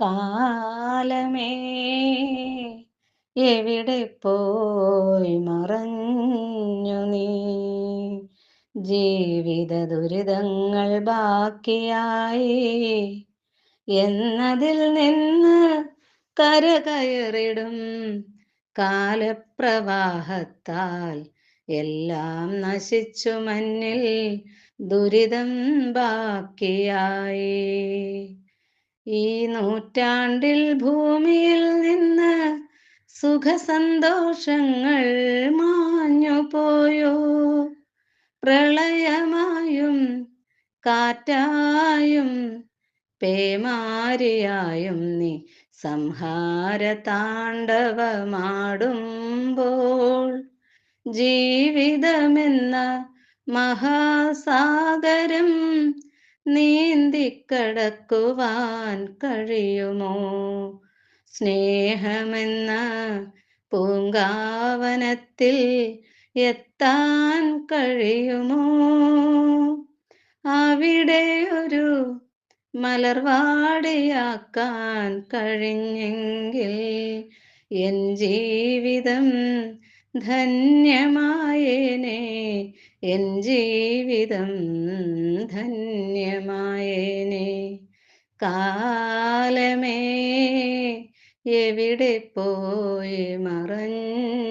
കാലമേ എവിടെ പോയി മറഞ്ഞു നീ? ജീവിത ദുരിതങ്ങൾ ബാക്കിയായി എന്നതിൽ നിന്ന് കരകയറിടും കാലപ്രവാഹത്താൽ എല്ലാം നശിച്ചു മഞ്ഞിൽ ദുരിതം ബാക്കിയായി. ഈ നൂറ്റാണ്ടിൽ ഭൂമിയിൽ നിന്ന് സുഖസന്തോഷങ്ങൾ മാഞ്ഞു പോയോ? പ്രളയമായും കാറ്റായും പേമാരിയായും നീ സംഹാര താണ്ഡവമാടുമ്പോൾ ജീവിതമെന്ന മഹാസാഗരം നീന്തിക്കടക്കുവാൻ കഴിയുമോ? സ്നേഹമെന്ന പൂങ്കാവനത്തിൽ എത്താൻ കഴിയുമോ? അവിടെ ഒരു മലർവാടിയാക്കാൻ കഴിഞ്ഞെങ്കിൽ എൻ ജീവിതം ധന്യമായേനെ, എൻ ജീവിതം ധന്യമായേനെ. കാലമേ എവിടെ പോയി മറഞ്ഞു